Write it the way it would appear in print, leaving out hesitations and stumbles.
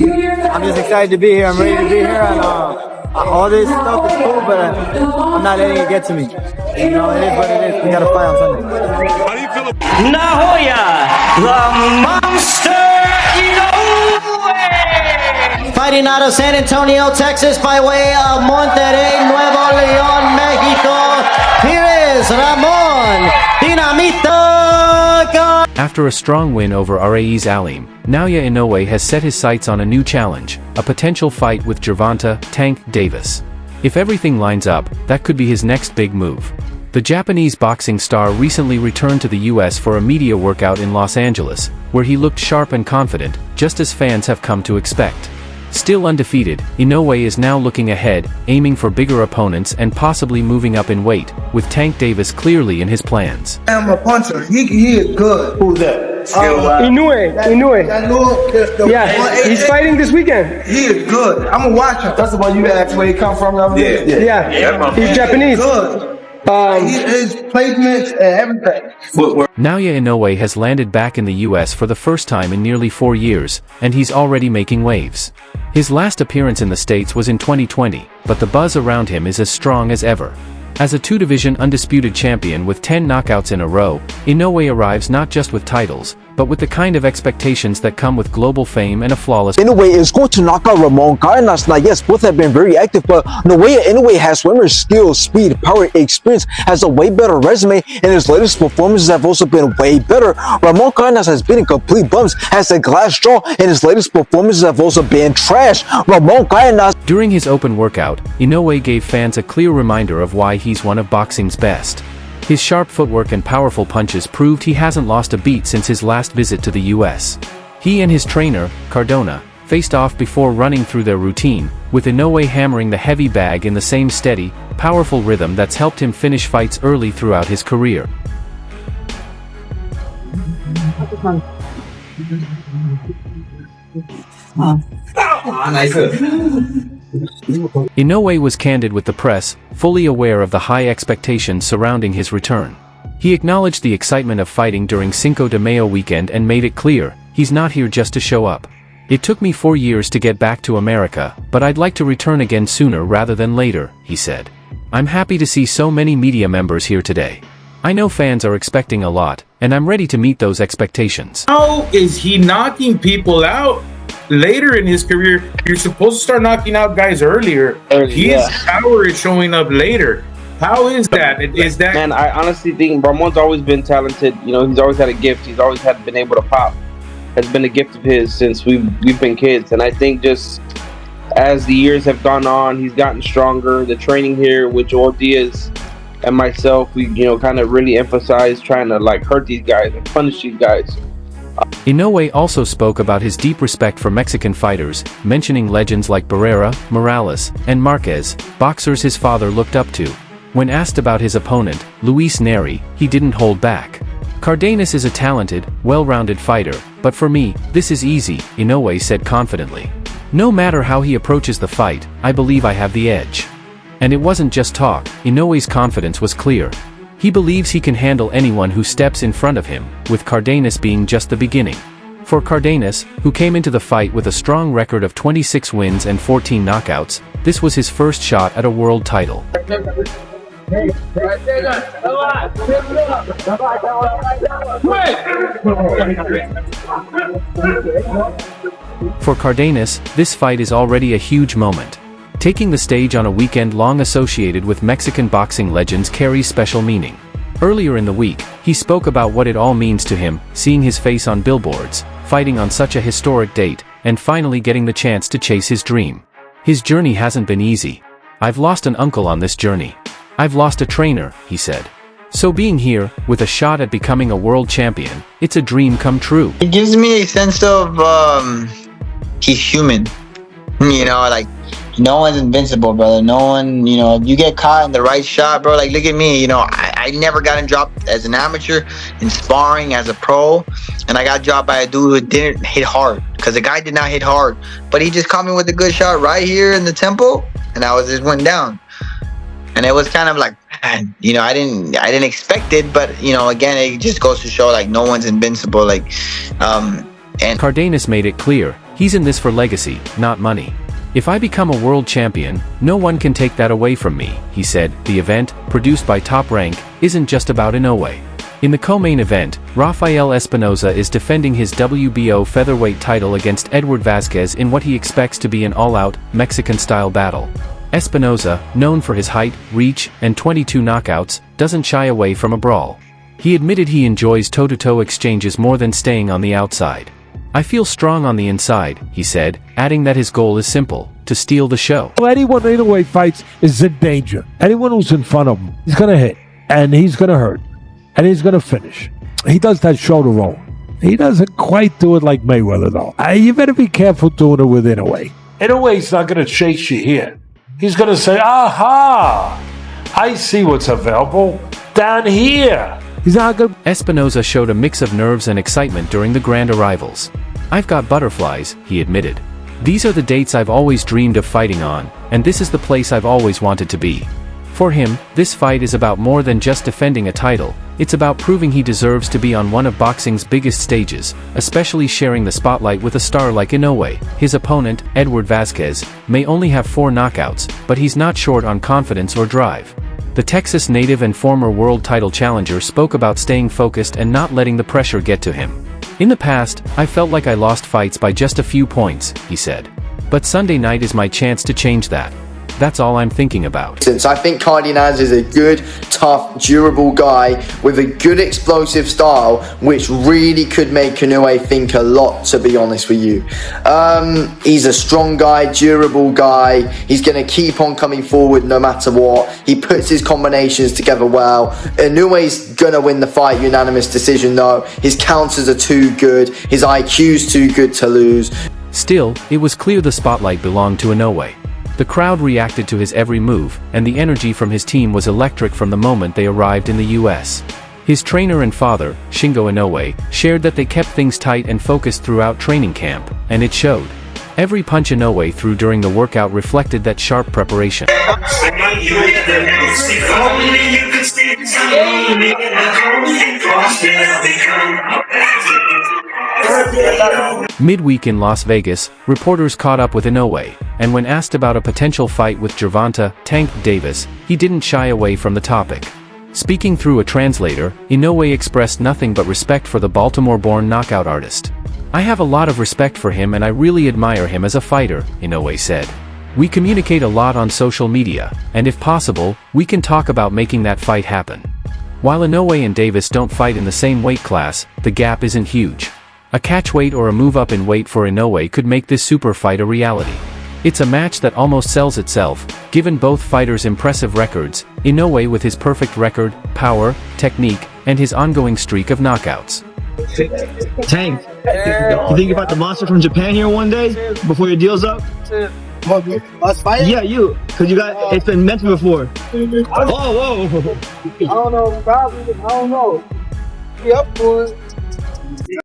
I'm just excited to be here. I'm ready to be here, and all this stuff is cool, but I'm not letting it get to me. You know, it is what it is. We gotta fight on Sunday. How do you feel about Naoya, the monster Inoue! Fighting out of San Antonio, Texas, by way of Monterrey, Nuevo León, Mexico. Here is Ramon Dinamita. After a strong win over Raiz Alim, Naoya Inoue has set his sights on a new challenge, a potential fight with Gervonta "Tank" Davis. If everything lines up, that could be his next big move. The Japanese boxing star recently returned to the US for a media workout in Los Angeles, where he looked sharp and confident, just as fans have come to expect. Still undefeated, Inoue is now looking ahead, aiming for bigger opponents and possibly moving up in weight, with Tank Davis clearly in his plans. I'm a puncher. He is good. Who's that? Inoue. Yeah, he's fighting this weekend. He is good. I'm gonna watch him. That's the one you asked where he come from. Yeah. He's Japanese. Good. His placements and everything. Naoya Inoue has landed back in the US for the first time in nearly 4 years, and he's already making waves. His last appearance in the States was in 2020, but the buzz around him is as strong as ever. As a two-division undisputed champion with 10 knockouts in a row, Inoue arrives not just with titles, but with the kind of expectations that come with global fame and a flawless... Inoue is going to knock out Ramon Cardenas. Now, yes, both have been very active, but Naoya Inoue has swimmer skill, speed, power, experience, has a way better resume, and his latest performances have also been way better. Ramon Cardenas has been in complete bumps, has a glass jaw, and his latest performances have also been trash. Ramon Cardenas... During his open workout, Inoue gave fans a clear reminder of why he's one of boxing's best. His sharp footwork and powerful punches proved he hasn't lost a beat since his last visit to the US. He and his trainer, Cardona, faced off before running through their routine, with Inoue hammering the heavy bag in the same steady, powerful rhythm that's helped him finish fights early throughout his career. Inoue was candid with the press, fully aware of the high expectations surrounding his return. He acknowledged the excitement of fighting during Cinco de Mayo weekend and made it clear, he's not here just to show up. It took me 4 years to get back to America, but I'd like to return again sooner rather than later, he said. I'm happy to see so many media members here today. I know fans are expecting a lot, and I'm ready to meet those expectations. how is he knocking people out later in his career? You're supposed to start knocking out guys earlier. His power is showing up later. How is that? Is that... Man, I honestly think Ramon's always been talented. You know, he's always had a gift. He's always been able to pop. Has been a gift of his since we've been kids. And I think just as the years have gone on, he's gotten stronger. The training here with Joel Diaz and myself, we kind of really emphasize trying to hurt these guys and punish these guys. Inoue also spoke about his deep respect for Mexican fighters, mentioning legends like Barrera, Morales, and Marquez, boxers his father looked up to. When asked about his opponent, Luis Neri, he didn't hold back. Cardenas is a talented, well-rounded fighter, but for me, this is easy, Inoue said confidently. No matter how he approaches the fight, I believe I have the edge. And it wasn't just talk, Inoue's confidence was clear. He believes he can handle anyone who steps in front of him, with Cardenas being just the beginning. For Cardenas, who came into the fight with a strong record of 26 wins and 14 knockouts, this was his first shot at a world title. For Cardenas, this fight is already a huge moment. Taking the stage on a weekend long associated with Mexican boxing legends carries special meaning. Earlier in the week, he spoke about what it all means to him, seeing his face on billboards, fighting on such a historic date, and finally getting the chance to chase his dream. His journey hasn't been easy. I've lost an uncle on this journey. I've lost a trainer, he said. So being here, with a shot at becoming a world champion, it's a dream come true. It gives me a sense of, he's human. No one's invincible, brother. No one, you get caught in the right shot, bro. Look at me, I never gotten dropped as an amateur in sparring as a pro, and I got dropped by a dude who didn't hit hard, because the guy did not hit hard, but he just caught me with a good shot right here in the temple, and I just went down. And it was kind of like, man, I didn't expect it, but again, it just goes to show no one's invincible. And Cardenas made it clear, He's in this for legacy, not money. If I become a world champion, no one can take that away from me, he said. The event, produced by Top Rank, isn't just about Inoue. In the co-main event, Rafael Espinoza is defending his WBO featherweight title against Edward Vazquez in what he expects to be an all-out, Mexican-style battle. Espinoza, known for his height, reach, and 22 knockouts, doesn't shy away from a brawl. He admitted he enjoys toe-to-toe exchanges more than staying on the outside. I feel strong on the inside, he said, adding that his goal is simple, to steal the show. Well, anyone Inoue fights is in danger. Anyone who's in front of him, he's going to hit, and he's going to hurt, and he's going to finish. He does that shoulder roll. He doesn't quite do it like Mayweather, though. You better be careful doing it with Inoue. Inoue's not going to chase you here. He's going to say, aha, I see what's available down here. He's not going to... Espinoza showed a mix of nerves and excitement during the grand arrivals. I've got butterflies, he admitted. These are the dates I've always dreamed of fighting on, and this is the place I've always wanted to be. For him, this fight is about more than just defending a title, it's about proving he deserves to be on one of boxing's biggest stages, especially sharing the spotlight with a star like Inoue. His opponent, Edward Vazquez, may only have 4 knockouts, but he's not short on confidence or drive. The Texas native and former world title challenger spoke about staying focused and not letting the pressure get to him. In the past, I felt like I lost fights by just a few points, he said. But Sunday night is my chance to change that. That's all I'm thinking about. Since I think Cardenas is a good, tough, durable guy with a good explosive style, which really could make Inoue think a lot, to be honest with you. He's a strong guy, durable guy. He's going to keep on coming forward no matter what. He puts his combinations together well. Inoue's going to win the fight, unanimous decision though. His counters are too good. His IQ's too good to lose. Still, it was clear the spotlight belonged to Inoue. The crowd reacted to his every move, and the energy from his team was electric from the moment they arrived in the US. His trainer and father, Shingo Inoue, shared that they kept things tight and focused throughout training camp, and it showed. Every punch Inoue threw during the workout reflected that sharp preparation. Midweek in Las Vegas, reporters caught up with Inoue, and when asked about a potential fight with Gervonta "Tank" Davis, he didn't shy away from the topic. Speaking through a translator, Inoue expressed nothing but respect for the Baltimore-born knockout artist. I have a lot of respect for him and I really admire him as a fighter, Inoue said. We communicate a lot on social media, and if possible, we can talk about making that fight happen. While Inoue and Davis don't fight in the same weight class, the gap isn't huge. A catchweight or a move up in weight for Inoue could make this super fight a reality. It's a match that almost sells itself, given both fighters' impressive records, Inoue with his perfect record, power, technique, and his ongoing streak of knockouts. Tank, you think about the monster from Japan here one day, before your deal's up? Us fighting? Yeah, you, because it's been mentioned before. Oh, whoa! I don't know, probably, I don't know. Be up for it.